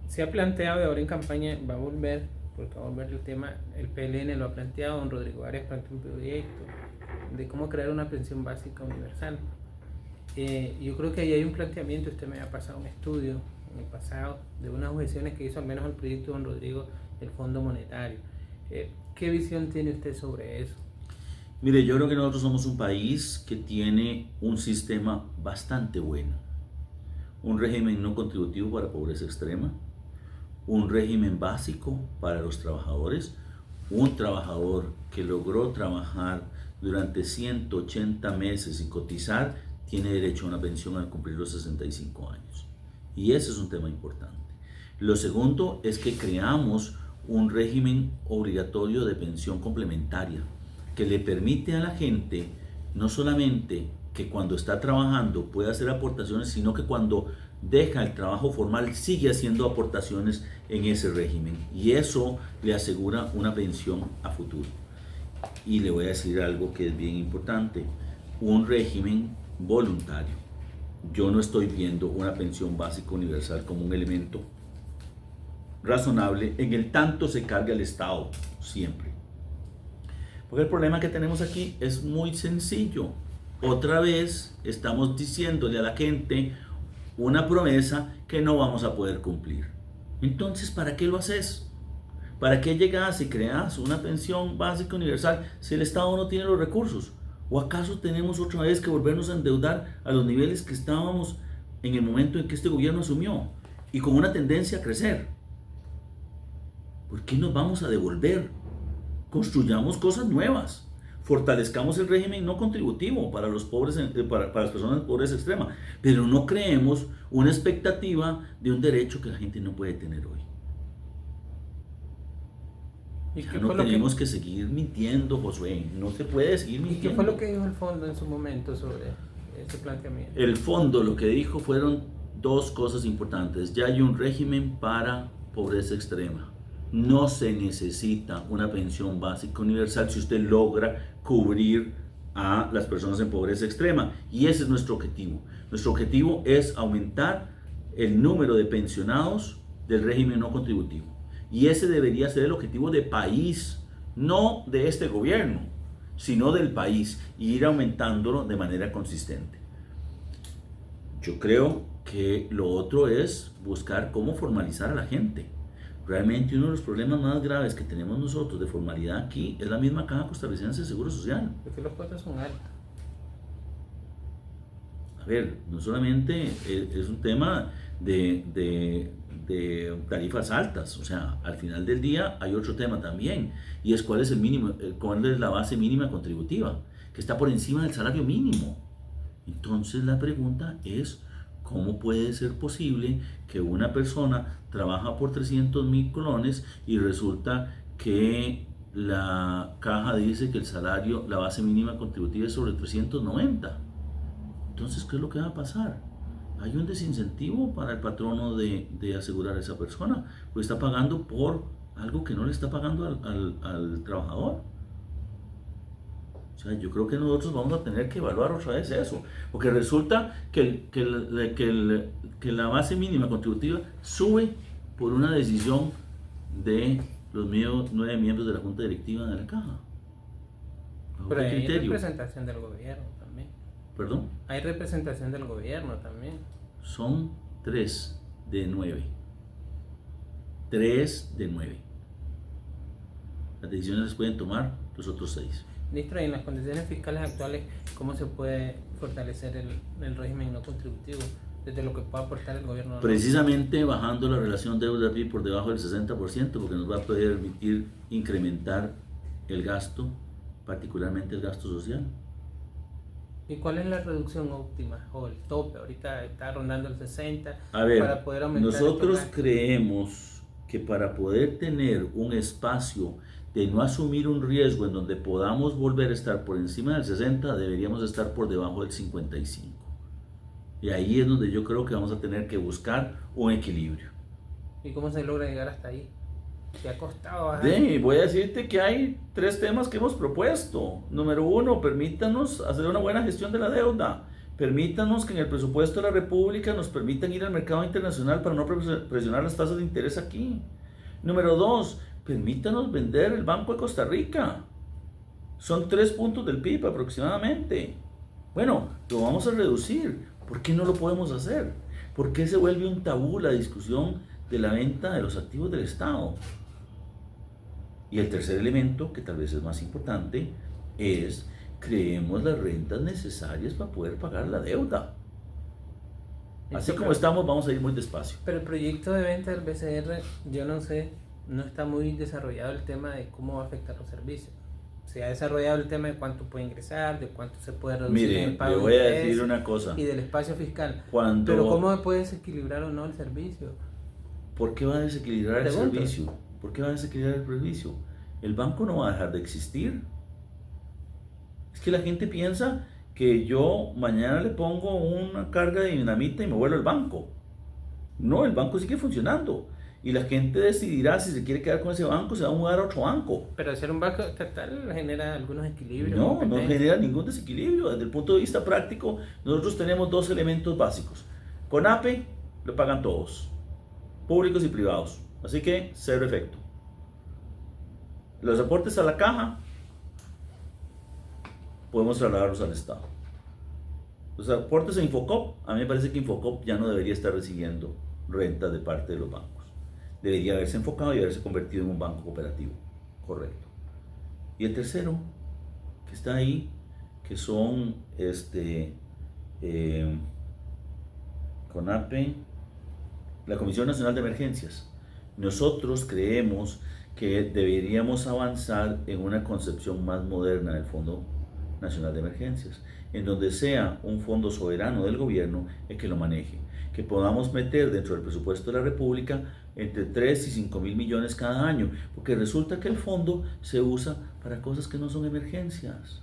Se ha planteado y ahora en campaña va a volver, porque va a volver el tema, el PLN lo ha planteado, don Rodrigo Arias planteó un proyecto de cómo crear una pensión básica universal. Yo creo que ahí hay un planteamiento, usted me ha pasado un estudio en el pasado de unas objeciones que hizo al menos el proyecto de don Rodrigo del Fondo Monetario. ¿Qué visión tiene usted sobre eso? Mire, yo creo que nosotros somos un país que tiene un sistema bastante bueno. Un régimen no contributivo para pobreza extrema, un régimen básico para los trabajadores, un trabajador que logró trabajar durante 180 meses y cotizar, tiene derecho a una pensión al cumplir los 65 años. Y ese es un tema importante. Lo segundo es que creamos un régimen obligatorio de pensión complementaria que le permite a la gente no solamente que cuando está trabajando pueda hacer aportaciones, sino que cuando deja el trabajo formal sigue haciendo aportaciones en ese régimen, y eso le asegura una pensión a futuro. Y le voy a decir algo que es bien importante: un régimen voluntario. Yo no estoy viendo una pensión básica universal como un elemento razonable en el tanto se carga el Estado siempre. Porque el problema que tenemos aquí es muy sencillo. Otra vez estamos diciéndole a la gente una promesa que no vamos a poder cumplir. Entonces, ¿para qué lo haces? ¿Para qué llegas y creas una pensión básica universal si el Estado no tiene los recursos? ¿O acaso tenemos otra vez que volvernos a endeudar a los niveles que estábamos en el momento en que este gobierno asumió, y con una tendencia a crecer? ¿Por qué nos vamos a devolver? Construyamos cosas nuevas. Fortalezcamos el régimen no contributivo para los pobres, para las personas de pobreza extrema, pero no creemos una expectativa de un derecho que la gente no puede tener hoy. Ya no tenemos que seguir mintiendo, Josué. No se puede seguir mintiendo. ¿Y qué fue lo que dijo el fondo en su momento sobre ese planteamiento? El fondo lo que dijo fueron dos cosas importantes. Ya hay un régimen para pobreza extrema. No se necesita una pensión básica universal si usted logra cubrir a las personas en pobreza extrema. Y ese es nuestro objetivo. Nuestro objetivo es aumentar el número de pensionados del régimen no contributivo. Y ese debería ser el objetivo de país, no de este gobierno, sino del país, y ir aumentándolo de manera consistente. Yo creo que lo otro es buscar cómo formalizar a la gente. Realmente uno de los problemas más graves que tenemos nosotros de formalidad aquí es la misma Caja Costarricense de Seguro Social. Porque los costos son altos. A ver, no solamente es un tema de tarifas altas, o sea, al final del día hay otro tema también, y es cuál es el mínimo, cuál es la base mínima contributiva, que está por encima del salario mínimo. Entonces la pregunta es, ¿cómo puede ser posible que una persona trabaja por 300,000 colones y resulta que la caja dice que el salario, la base mínima contributiva es sobre 390? Entonces, ¿qué es lo que va a pasar? Hay un desincentivo para el patrono de asegurar a esa persona, pues está pagando por algo que no le está pagando al trabajador. O sea, yo creo que nosotros vamos a tener que evaluar otra vez eso, porque resulta que la base mínima contributiva sube por una decisión de los 9 miembros de la Junta Directiva de la Caja. Pero hay representación del gobierno también. ¿Perdón? Hay representación del gobierno también. Son 3 de 9. 3 de 9. Las decisiones las pueden tomar los otros 6. Ministro, y en las condiciones fiscales actuales, ¿cómo se puede fortalecer el régimen no contributivo desde lo que pueda aportar el gobierno? Precisamente bajando la relación deuda-PIB por debajo del 60%, porque nos va a permitir incrementar el gasto, particularmente el gasto social. ¿Y cuál es la reducción óptima o el tope? Ahorita está rondando el 60%. A ver, para poder aumentar nosotros creemos que para poder tener un espacio de no asumir un riesgo en donde podamos volver a estar por encima del 60, deberíamos estar por debajo del 55. Y ahí es donde yo creo que vamos a tener que buscar un equilibrio. ¿Y cómo se logra llegar hasta ahí? ¿Te ha costado bajar? Voy a decirte que hay 3 temas que hemos propuesto. Número 1, permítanos hacer una buena gestión de la deuda. Permítanos que en el presupuesto de la República nos permitan ir al mercado internacional para no presionar las tasas de interés aquí. Número 2, permítanos vender el Banco de Costa Rica. Son 3 puntos del PIB aproximadamente. Bueno, lo vamos a reducir. ¿Por qué no lo podemos hacer? ¿Por qué se vuelve un tabú la discusión de la venta de los activos del Estado? Y el tercer elemento, que tal vez es más importante, es creemos las rentas necesarias para poder pagar la deuda. Así como estamos, vamos a ir muy despacio. Pero el proyecto de venta del BCR, yo no sé, no está muy desarrollado el tema de cómo va a afectar los servicios. Se ha desarrollado el tema de cuánto puede ingresar, de cuánto se puede reducir en el pago le voy a decir una cosa. Y del espacio fiscal. Cuando, pero ¿cómo puede desequilibrar o no el servicio? ¿Por qué va a desequilibrar el servicio? ¿Por qué va a desequilibrar el servicio? El banco no va a dejar de existir. Es que la gente piensa que yo mañana le pongo una carga de dinamita y me vuelo el banco. No, el banco sigue funcionando. Y la gente decidirá si se quiere quedar con ese banco, se va a mudar a otro banco. Pero hacer un banco estatal genera algunos equilibrios. No genera ningún desequilibrio. Desde el punto de vista práctico, nosotros tenemos 2 elementos básicos. CONAPE lo pagan todos, públicos y privados. Así que, cero efecto. Los aportes a la caja, podemos trasladarlos al Estado. Los aportes a Infocop, a mí me parece que Infocop ya no debería estar recibiendo rentas de parte de los bancos. Debería haberse enfocado y haberse convertido en un banco cooperativo. Correcto. Y el tercero, que está ahí, que son CONAPE, la Comisión Nacional de Emergencias. Nosotros creemos que deberíamos avanzar en una concepción más moderna del Fondo Nacional de Emergencias, en donde sea un fondo soberano del gobierno el que lo maneje, que podamos meter dentro del presupuesto de la República entre 3 y 5 mil millones cada año, porque resulta que el fondo se usa para cosas que no son emergencias.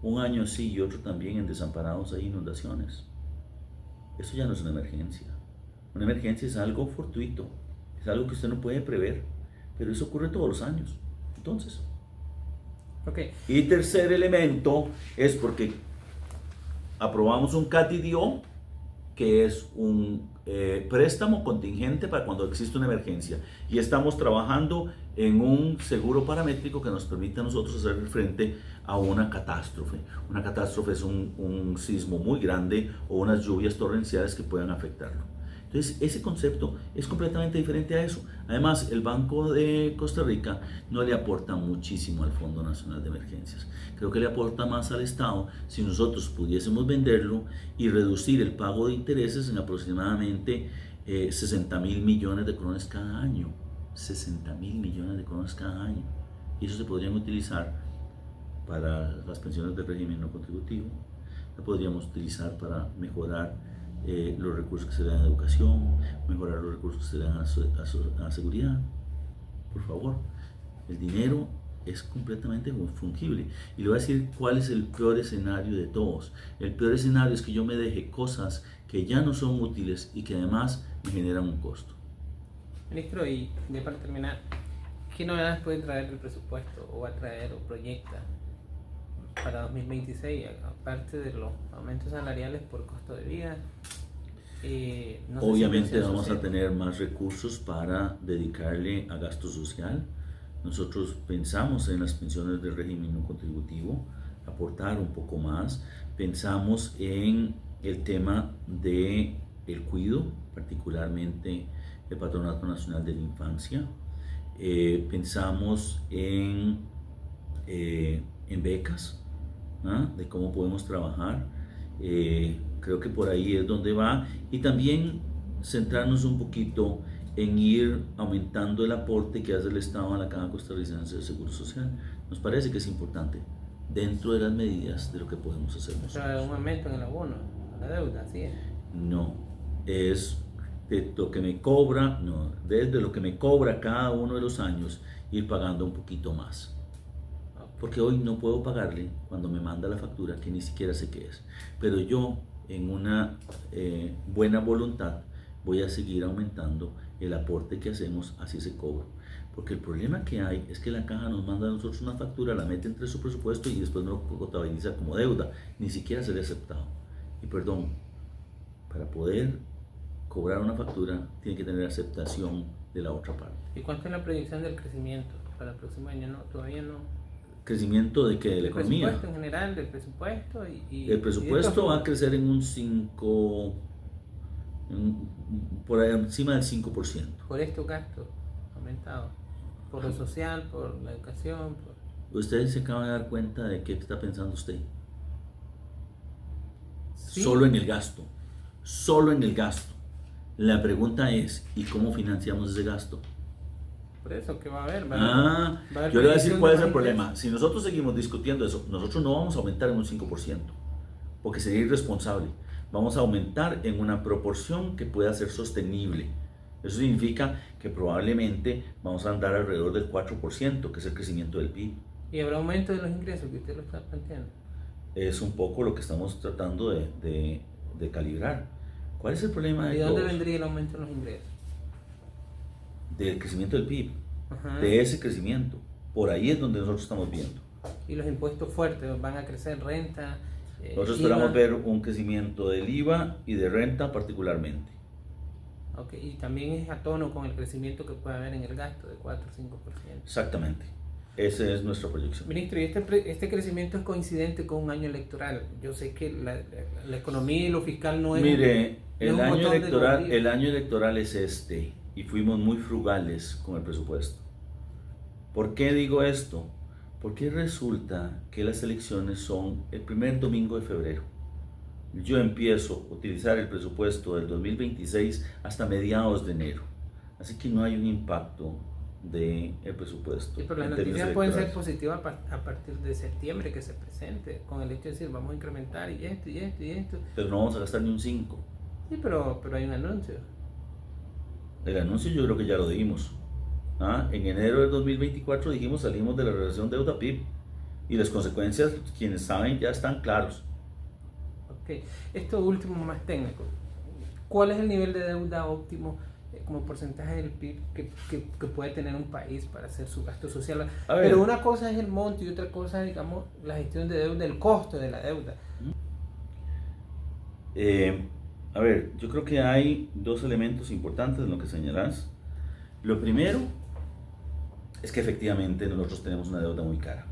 Un año sí y otro también en desamparados hay inundaciones. Eso ya no es una emergencia. Una emergencia es algo fortuito, es algo que usted no puede prever, pero eso ocurre todos los años. Entonces, okay. Y tercer elemento es porque aprobamos un CATIDIO, que es un préstamo contingente para cuando existe una emergencia, y estamos trabajando en un seguro paramétrico que nos permite a nosotros hacer frente a una catástrofe. Una catástrofe es un sismo muy grande o unas lluvias torrenciales que puedan afectarlo. Entonces, ese concepto es completamente diferente a eso. Además, el Banco de Costa Rica no le aporta muchísimo al Fondo Nacional de Emergencias. Creo que le aporta más al Estado si nosotros pudiésemos venderlo y reducir el pago de intereses en aproximadamente 60 mil millones de colones cada año. 60 mil millones de colones cada año. Y eso se podrían utilizar para las pensiones del régimen no contributivo. Lo podríamos utilizar para mejorar los recursos que se le dan a educación, mejorar los recursos que se le dan a seguridad. Por favor, el dinero es completamente fungible. Y le voy a decir cuál es el peor escenario de todos. El peor escenario es que yo me deje cosas que ya no son útiles y que además me generan un costo. Ministro, y ya para terminar, ¿qué novedades puede traer el presupuesto o va a traer o proyecta para 2026, aparte de los aumentos salariales por costo de vida? No Obviamente vamos a tener más recursos para dedicarle a gasto social. Nosotros pensamos en las pensiones del régimen no contributivo, aportar un poco más. Pensamos en el tema del cuido, particularmente el Patronato Nacional de la Infancia. Pensamos en becas, ¿no? De cómo podemos trabajar. Creo que por ahí es donde va, y también centrarnos un poquito en ir aumentando el aporte que hace el Estado a la Caja Costarricense de Seguro Social. Nos parece que es importante dentro de las medidas de lo que podemos hacer nosotros. ¿Pero un aumento en el abono, la deuda, sí? No, es de lo que me cobra, no, desde lo que me cobra cada uno de los años, ir pagando un poquito más. Porque hoy no puedo pagarle cuando me manda la factura, que ni siquiera sé qué es. Pero yo, en una buena voluntad, voy a seguir aumentando el aporte que hacemos hacia ese cobro. Porque el problema que hay es que la caja nos manda a nosotros una factura, la mete entre su presupuesto y después nos lo contabiliza como deuda. Ni siquiera se le ha aceptado. Y perdón, para poder cobrar una factura tiene que tener aceptación de la otra parte. ¿Y cuánto es la proyección del crecimiento para el próximo año? No, todavía no. ¿Crecimiento de qué? ¿De la economía? El presupuesto en general, del presupuesto el presupuesto va a crecer en un 5, por encima del 5%. Por estos gastos aumentados, por lo social, por la educación. Ustedes se acaban de dar cuenta de qué está pensando usted. Sí. Solo en el gasto. Solo en el gasto. La pregunta es, ¿y cómo financiamos ese gasto? Por eso, ¿qué va a haber? Yo le voy a decir cuál es el problema. Si nosotros seguimos discutiendo eso, nosotros no vamos a aumentar en un 5%, porque sería irresponsable. Vamos a aumentar en una proporción que pueda ser sostenible. Eso significa que probablemente vamos a andar alrededor del 4%, que es el crecimiento del PIB. ¿Y habrá aumento de los ingresos que usted lo está planteando? Es un poco lo que estamos tratando de calibrar. ¿Cuál es el problema? ¿Y de dónde vendría el aumento de los ingresos? Del crecimiento del PIB, Ajá. de ese crecimiento. Por ahí es donde nosotros estamos viendo. ¿Y los impuestos fuertes van a crecer, renta? Nosotros esperamos ver un crecimiento del IVA y de renta particularmente. Ok, y también es a tono con el crecimiento que puede haber en el gasto de 4 o 5%. Exactamente. Esa es nuestra proyección. Ministro, ¿y este crecimiento es coincidente con un año electoral? Yo sé que la economía y lo fiscal no es... Mire, el año electoral es este, y fuimos muy frugales con el presupuesto. ¿Por qué digo esto? Porque resulta que las elecciones son el primer domingo de febrero. Yo empiezo a utilizar el presupuesto del 2026 hasta mediados de enero. Así que no hay un impacto del presupuesto. Sí, pero las noticias pueden ser positivas a partir de septiembre que se presente, con el hecho de decir vamos a incrementar y esto y esto y esto. Pero no vamos a gastar ni un 5. Sí, pero hay un anuncio. El anuncio yo creo que ya lo dimos. En enero del 2024 dijimos salimos de la relación deuda-PIB y las consecuencias, quienes saben, ya están claros. Ok, esto último más técnico. ¿Cuál es el nivel de deuda óptimo como porcentaje del PIB que puede tener un país para hacer su gasto social? Pero una cosa es el monto y otra cosa es, digamos, la gestión de deuda, el costo de la deuda. Yo creo que hay dos elementos importantes en lo que señalas. Lo primero es que efectivamente nosotros tenemos una deuda muy cara.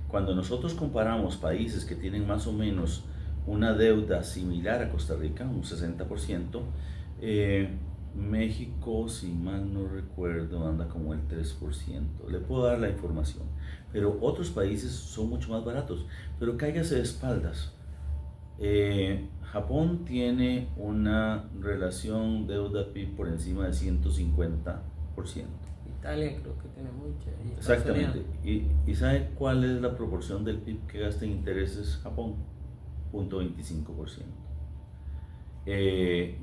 Cuando nosotros comparamos países que tienen más o menos una deuda similar a Costa Rica, un 60%, México, si mal no recuerdo, anda como el 3%. Le puedo dar la información. Pero otros países son mucho más baratos. Pero cáigase de espaldas. Japón tiene una relación deuda-PIB por encima del 150%. Italia creo que tiene mucha. Exactamente. ¿Y sabe cuál es la proporción del PIB que gasta en intereses Japón? 0.25%.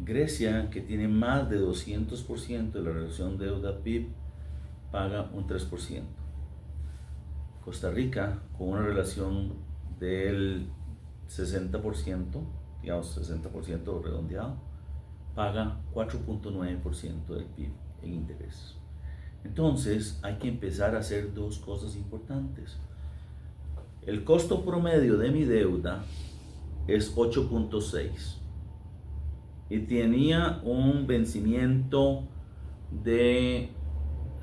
Grecia, que tiene más de 200% de la relación deuda-PIB, paga un 3%. Costa Rica, con una relación del 60%, digamos 60% redondeado, paga 4.9% del PIB en intereses. Entonces hay que empezar a hacer dos cosas importantes. El costo promedio de mi deuda es 8.6 y tenía un vencimiento de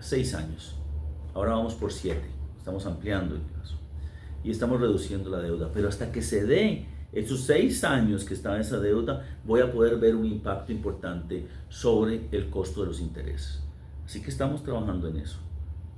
6 años. Ahora vamos por 7, estamos ampliando el plazo y estamos reduciendo la deuda, pero hasta que se dé esos 6 años que está esa deuda, voy a poder ver un impacto importante sobre el costo de los intereses. Así que estamos trabajando en eso.